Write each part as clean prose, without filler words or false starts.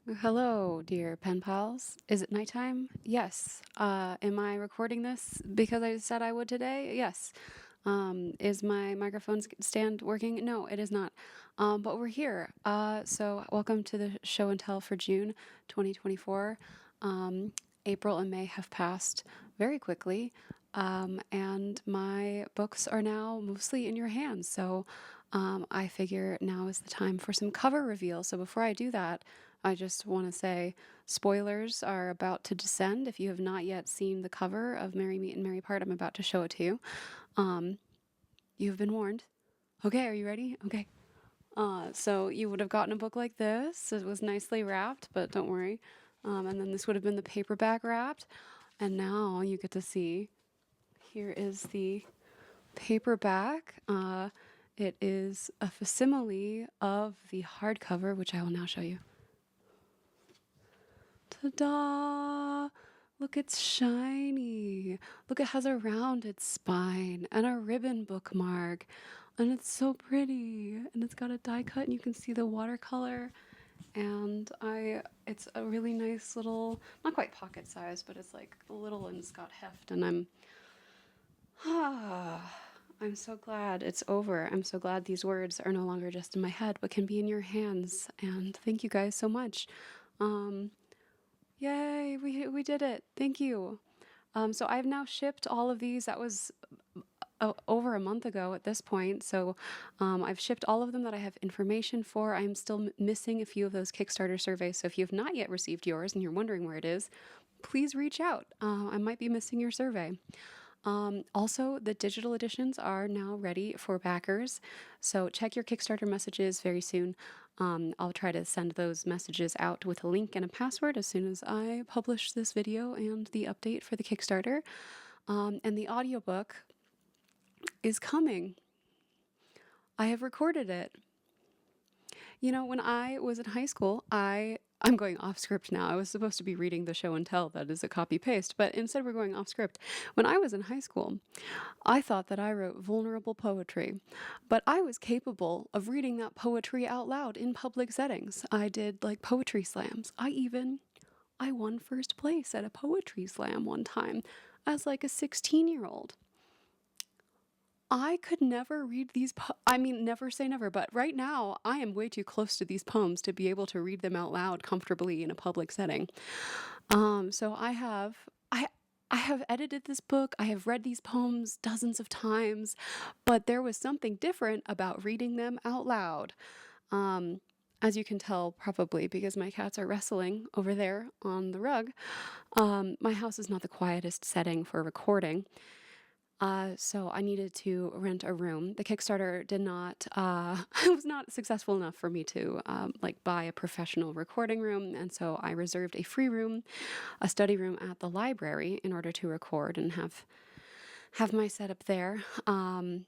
Hello, dear pen pals. Is it nighttime? Yes. Am I recording this because I said I would today? Yes. Is my microphone stand working? No, it is not. But we're here. So welcome to the show and tell for June 2024. April and May have passed very quickly. And my books are now mostly in your hands. So I figure now is the time for some cover reveal. So before I do that, I just want to say spoilers are about to descend. If you have not yet seen the cover of Merry Meet and Merry Part, I'm about to show it to you. You've been warned. Okay, are you ready? Okay. So you would have gotten a book like this. It was nicely wrapped, but don't worry. And then this would have been the paperback wrapped. And now you get to see, here is the paperback. It is a facsimile of the hardcover, which I will now show you. Ta-da! Look, it's shiny. Look, it has a rounded spine and a ribbon bookmark. And it's so pretty. And it's got a die cut and you can see the watercolor. And it's a really nice little, not quite pocket size, but it's like little and it's got heft. And I'm so glad it's over. I'm so glad these words are no longer just in my head, but can be in your hands. And thank you guys so much. Yay, we did it. Thank you. So I've now shipped all of these. That was over a month ago at this point. So I've shipped all of them that I have information for. I'm still missing a few of those Kickstarter surveys. So if you have not yet received yours and you're wondering where it is, please reach out. I might be missing your survey. Also, the digital editions are now ready for backers. So check your Kickstarter messages very soon. I'll try to send those messages out with a link and a password as soon as I publish this video and the update for the Kickstarter. And the audiobook is coming. I have recorded it. You know, when I was in high school, I'm going off script now. I was supposed to be reading the show and tell that is a copy paste, but instead we're going off script. When I was in high school, I thought that I wrote vulnerable poetry, but I was capable of reading that poetry out loud in public settings. I did like poetry slams. I won first place at a poetry slam one time as like a 16-year-old. I could never read these. I mean, never say never, but right now I am way too close to these poems to be able to read them out loud comfortably in a public setting. So I have edited this book. I have read these poems dozens of times, but there was something different about reading them out loud. As you can tell, probably because my cats are wrestling over there on the rug. My house is not the quietest setting for recording. So I needed to rent a room. The Kickstarter did not, it was not successful enough for me to like buy a professional recording room. And so I reserved a free room, a study room at the library in order to record and have my setup there. And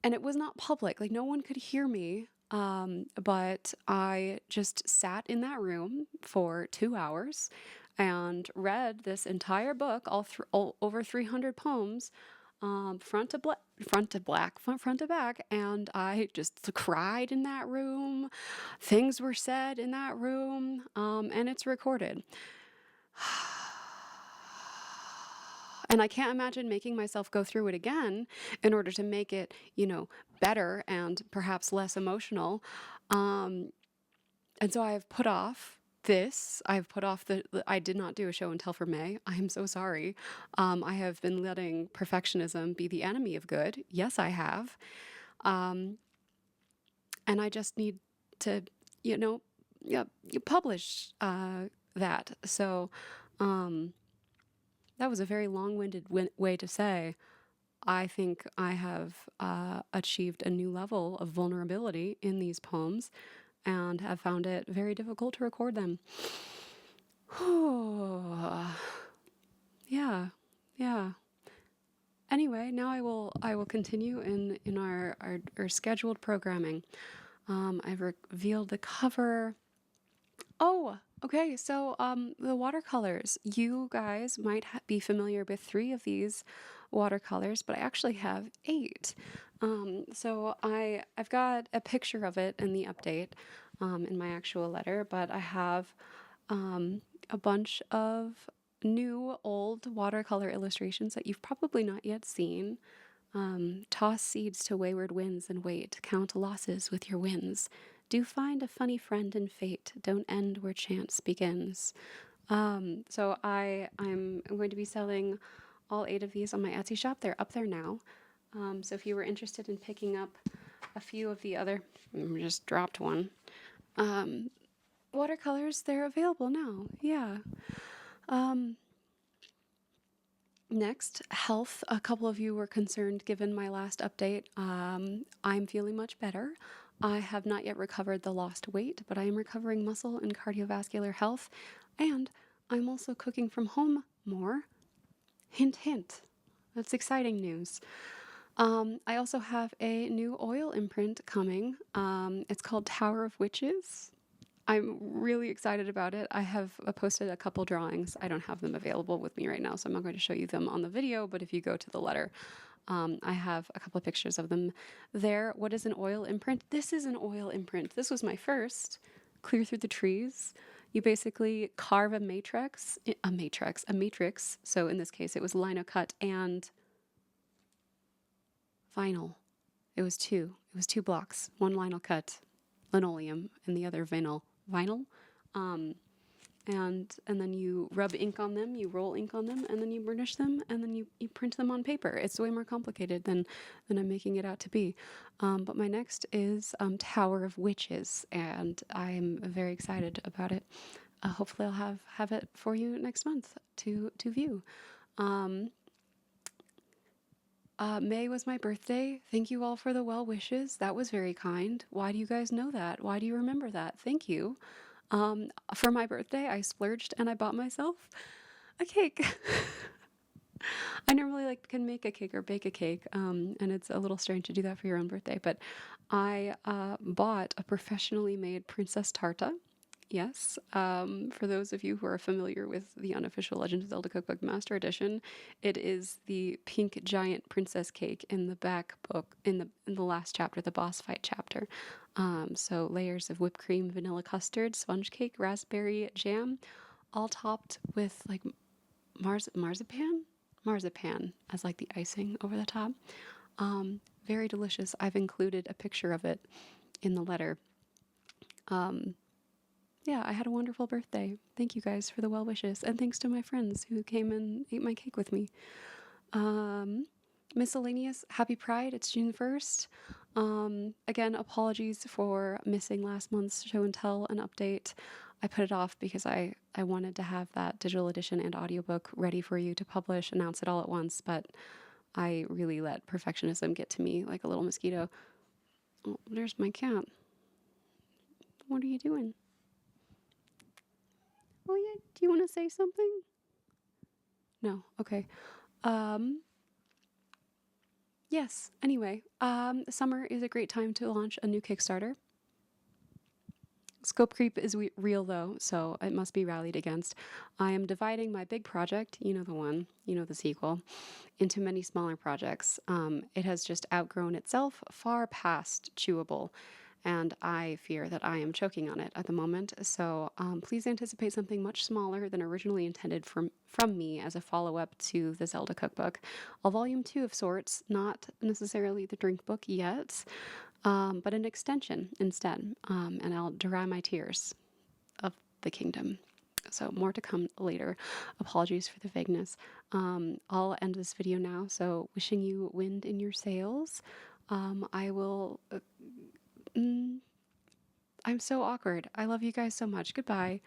it was not public, like no one could hear me. But I just sat in that room for 2 hours and read this entire book, all over 300 poems, front to front to back, and I just cried in that room. Things were said in that room, and it's recorded. And I can't imagine making myself go through it again in order to make it, better and perhaps less emotional. And so I've put off this. I've put off I did not do a show and tell for May. I am so sorry. I have been letting perfectionism be the enemy of good. Yes, I have. And I just need to, publish that. So that was a very long-winded way to say, I think I have achieved a new level of vulnerability in these poems and have found it very difficult to record them. Yeah, yeah. Anyway, now I will continue in our scheduled programming. I've revealed the cover. Oh, okay. So the watercolors. You guys might be familiar with 3 of these watercolors, but I actually have 8. So I've got a picture of it in the update. in my actual letter, but I have a bunch of new old watercolor illustrations that you've probably not yet seen. Toss seeds to wayward winds and wait. Count losses with your wins. Do find a funny friend in fate. Don't end where chance begins. So I'm going to be selling all 8 of these on my Etsy shop. They're up there now. So if you were interested in picking up a few of the other, I just dropped one. Watercolors, they're available now. Yeah. Next, health. A couple of you were concerned given my last update. I'm feeling much better. I have not yet recovered the lost weight, but I am recovering muscle and cardiovascular health, and I'm also cooking from home more. Hint, hint. That's exciting news. I also have a new oil imprint coming. It's called Tower of Witches. I'm really excited about it. I have posted a couple drawings. I don't have them available with me right now, so I'm not going to show you them on the video, but if you go to the letter, I have a couple of pictures of them there. What is an oil imprint? This is an oil imprint. This was my first. Clear through the trees. You basically carve a matrix. So in this case, it was lino cut and vinyl. It was two. It was 2 blocks. One lino cut, linoleum, and the other vinyl. And then you rub ink on them, you roll ink on them, and then you burnish them, and then you print them on paper. It's way more complicated than I'm making it out to be. But my next is Tower of Witches, and I'm very excited about it. Hopefully I'll have it for you next month to view. May was my birthday. Thank you all for the well wishes. That was very kind. Why do you guys know that? Why do you remember that? Thank you. For my birthday, I splurged and I bought myself a cake. I normally can make a cake or bake a cake, and it's a little strange to do that for your own birthday, but I bought a professionally made Princess Tarta. Yes, for those of you who are familiar with the unofficial Legend of Zelda Cookbook Master Edition, it is the pink giant princess cake in the back book, in the last chapter, the boss fight chapter. So layers of whipped cream, vanilla custard, sponge cake, raspberry jam, all topped with marzipan as the icing over the top. Very delicious. I've included a picture of it in the letter. Yeah, I had a wonderful birthday. Thank you guys for the well wishes, and thanks to my friends who came and ate my cake with me. Miscellaneous, happy Pride, it's June 1st. Again, apologies for missing last month's show and tell and update. I put it off because I wanted to have that digital edition and audiobook ready for you to publish, announce it all at once, but I really let perfectionism get to me like a little mosquito. Oh, there's my cat. What are you doing? Oh yeah, do you want to say something? No, okay. Yes, anyway, summer is a great time to launch a new Kickstarter. Scope creep is real though, so it must be rallied against. I am dividing my big project, you know the one, you know the sequel, into many smaller projects. It has just outgrown itself far past chewable, and I fear that I am choking on it at the moment. So please anticipate something much smaller than originally intended from me as a follow-up to the Zelda cookbook. A volume 2 of sorts, not necessarily the drink book yet, but an extension instead, and I'll dry my tears of the kingdom. So more to come later. Apologies for the vagueness. I'll end this video now. So wishing you wind in your sails. I will... I'm so awkward. I love you guys so much. Goodbye.